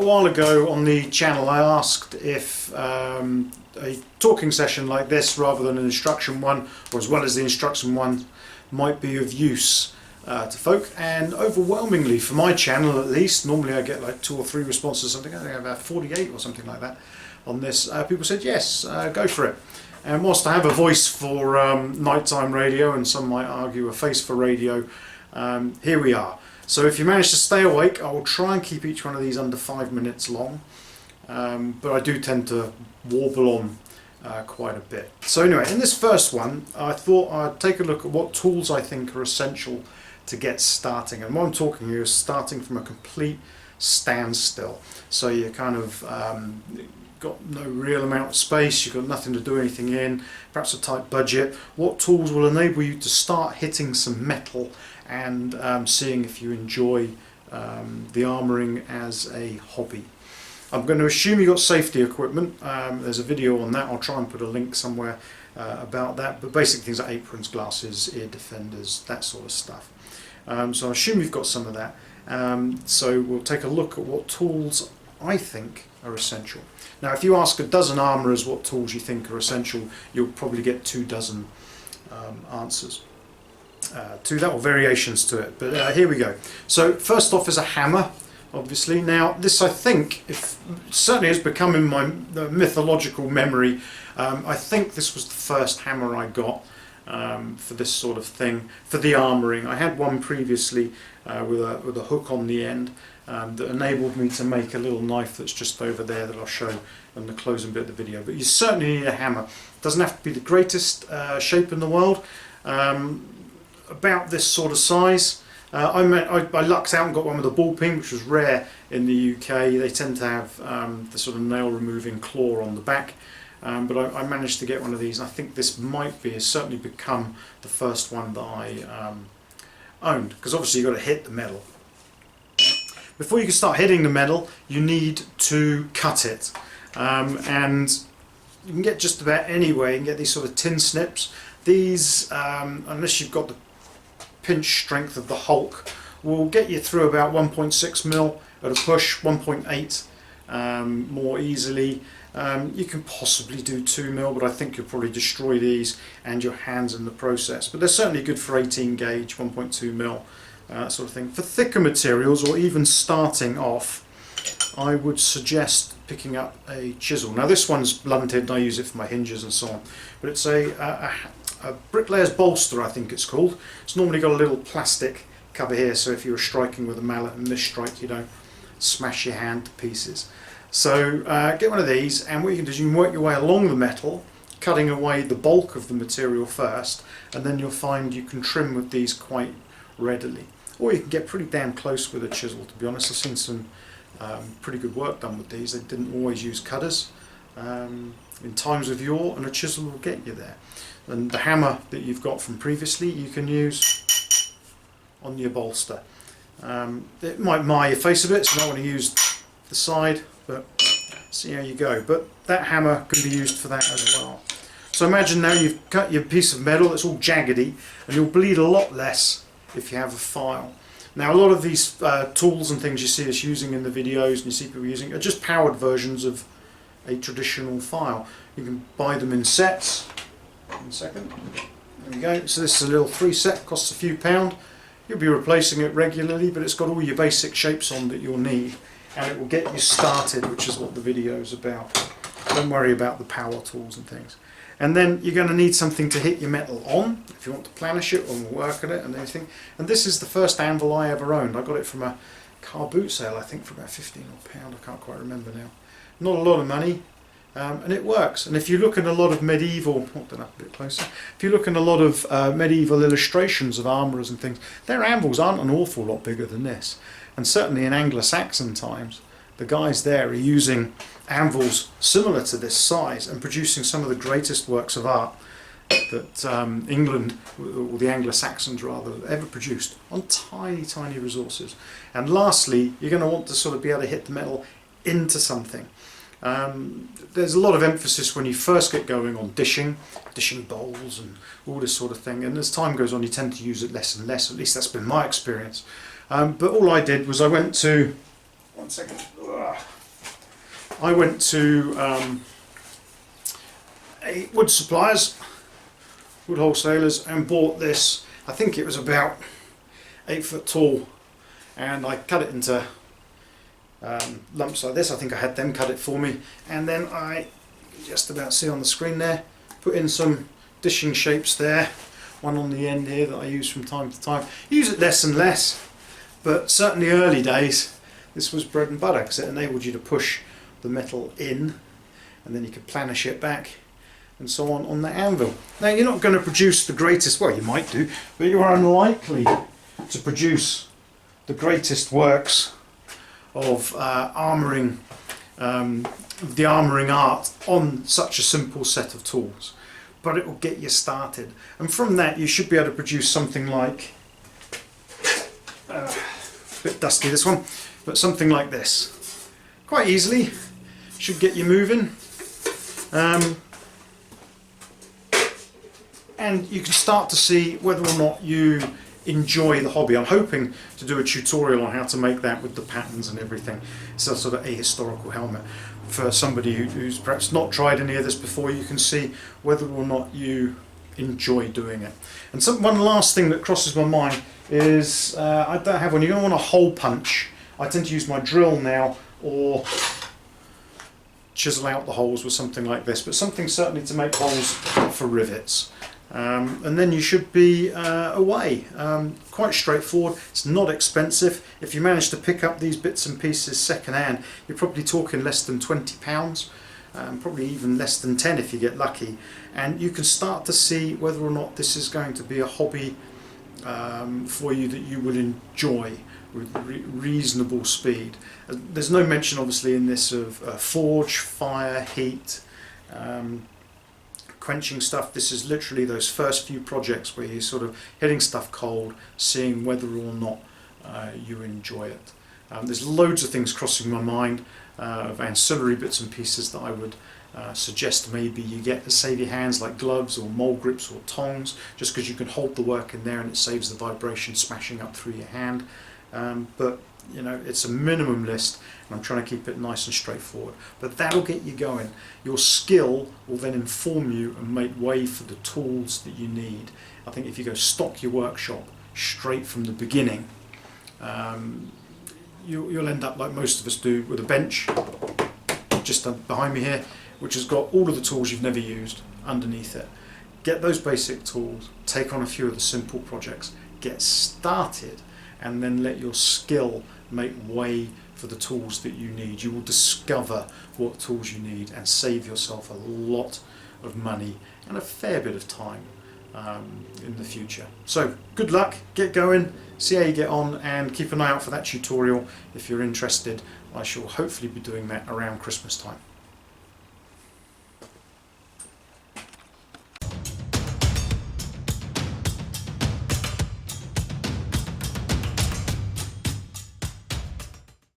little while ago on the channel I asked if a talking session like this rather than an instruction one, or as well as the instruction one, might be of use to folk, and overwhelmingly for my channel at least, normally I get like 2 or 3 responses, something, I think about 48 or something like that on this. People said yes, go for it. And whilst I have a voice for nighttime radio, and some might argue a face for radio, here we are. So if you manage to stay awake, I will try and keep each one of these under 5 minutes long, but I do tend to warble on quite a bit. So anyway, in this first one, I thought I'd take a look at what tools I think are essential to get starting. And what I'm talking here is starting from a complete standstill. So you kind of got no real amount of space, you've got nothing to do anything in, perhaps a tight budget. What tools will enable you to start hitting some metal and seeing if you enjoy the armouring as a hobby. I'm going to assume you've got safety equipment. There's a video on that, I'll try and put a link somewhere about that, but basic things like aprons, glasses, ear defenders, that sort of stuff. So I assume you've got some of that. So we'll take a look at what tools I think are essential. Now if you ask a dozen armourers what tools you think are essential, you'll probably get 2 dozen answers to that, or variations to it, but here we go. So first off is a hammer, obviously. Now this, I think, certainly has become in my mythological memory. I think this was the first hammer I got for this sort of thing, for the armouring. I had one previously with a hook on the end that enabled me to make a little knife that's just over there that I'll show in the closing bit of the video. But you certainly need a hammer. It doesn't have to be the greatest shape in the world. About this sort of size. I lucked out and got one with a ball peen, which was rare in the UK. They tend to have the sort of nail removing claw on the back, but I managed to get one of these, and I think this has certainly become the first one that I owned, because obviously you've got to hit the metal. Before you can start hitting the metal, you need to cut it, and you can get just about anywhere. You can get these sort of tin snips. These, unless you've got the pinch strength of the Hulk, will get you through about 1.6 mil at a push, 1.8 more easily. You can possibly do 2 mil, but I think you'll probably destroy these and your hands in the process. But they're certainly good for 18 gauge, 1.2 mil, sort of thing. For thicker materials, or even starting off, I would suggest picking up a chisel. Now this one's blunted and I use it for my hinges and so on, but it's a bricklayer's bolster, I think it's called. It's normally got a little plastic cover here, so if you were striking with a mallet and misstrike, you don't smash your hand to pieces. So get one of these, and what you can do is you can work your way along the metal, cutting away the bulk of the material first, and then you'll find you can trim with these quite readily. Or you can get pretty damn close with a chisel, to be honest. I've seen some pretty good work done with these. They didn't always use cutters in times of yore, and a chisel will get you there. And the hammer that you've got from previously you can use on your bolster. It might mar your face a bit, so you don't want to use the side, but see how you go. But that hammer can be used for that as well. So imagine now you've cut your piece of metal that's all jaggedy, and you'll bleed a lot less if you have a file. Now a lot of these tools and things you see us using in the videos and you see people using are just powered versions of a traditional file. You can buy them in sets. 1 second. There we go. So this is a little 3 set, costs a few £. You'll be replacing it regularly, but it's got all your basic shapes on that you'll need, and it will get you started, which is what the video is about. Don't worry about the power tools and things. And then you're going to need something to hit your metal on if you want to planish it or work at it and everything. And this is the first anvil I ever owned. I got it from a car boot sale, I think, for about £15 or £1. I can't quite remember now. Not a lot of money. And it works. And if you look at a lot of medieval, hold that up a bit closer, if you look at a lot of medieval illustrations of armourers and things, their anvils aren't an awful lot bigger than this. And certainly in Anglo-Saxon times, the guys there are using anvils similar to this size and producing some of the greatest works of art that England, or the Anglo-Saxons rather, ever produced on tiny, tiny resources. And lastly, you're going to want to sort of be able to hit the metal into something. There's a lot of emphasis when you first get going on dishing bowls and all this sort of thing, and as time goes on you tend to use it less and less, at least that's been my experience. But all I did was I went to, 1 second, I went to a wood suppliers, wood wholesalers, and bought this. I think it was about 8 foot tall, and I cut it into lumps like this. I think I had them cut it for me, and then I just about see on the screen there, put in some dishing shapes there, one on the end here that I use from time to time. Use it less and less, but certainly early days this was bread and butter, because it enabled you to push the metal in and then you could planish it back and so on the anvil. Now you're not going to produce the greatest, well you might do, but you're unlikely to produce the greatest works of armouring, the armouring art on such a simple set of tools. But it will get you started, and from that you should be able to produce something like, a bit dusty this one, but something like this. Quite easily, should get you moving. And you can start to see whether or not you enjoy the hobby. I'm hoping to do a tutorial on how to make that with the patterns and everything. It's a sort of ahistorical helmet. For somebody who's perhaps not tried any of this before, you can see whether or not you enjoy doing it. And one last thing that crosses my mind is, I don't have one, you're going to want a hole punch. I tend to use my drill now, or chisel out the holes with something like this, but something certainly to make holes for rivets. And then you should be away. Quite straightforward, it's not expensive. If you manage to pick up these bits and pieces second hand, you're probably talking less than £20, probably even less than 10 if you get lucky, and you can start to see whether or not this is going to be a hobby for you that you will enjoy with reasonable speed. There's no mention obviously in this of forge, fire, heat, quenching stuff. This is literally those first few projects where you're sort of hitting stuff cold, seeing whether or not you enjoy it. There's loads of things crossing my mind of ancillary bits and pieces that I would suggest maybe you get to save your hands, like gloves or mole grips or tongs, just because you can hold the work in there and it saves the vibration smashing up through your hand. But you know, it's a minimum list, and I'm trying to keep it nice and straightforward, but that'll get you going. Your skill will then inform you and make way for the tools that you need. I think if you go stock your workshop straight from the beginning, you'll end up like most of us do, with a bench just behind me here, which has got all of the tools you've never used underneath it. Get those basic tools, take on a few of the simple projects, get started, and then let your skill make way for the tools that you need. You will discover what tools you need and save yourself a lot of money and a fair bit of time in the future. So good luck, get going, see how you get on, and keep an eye out for that tutorial if you're interested. I shall hopefully be doing that around Christmas time.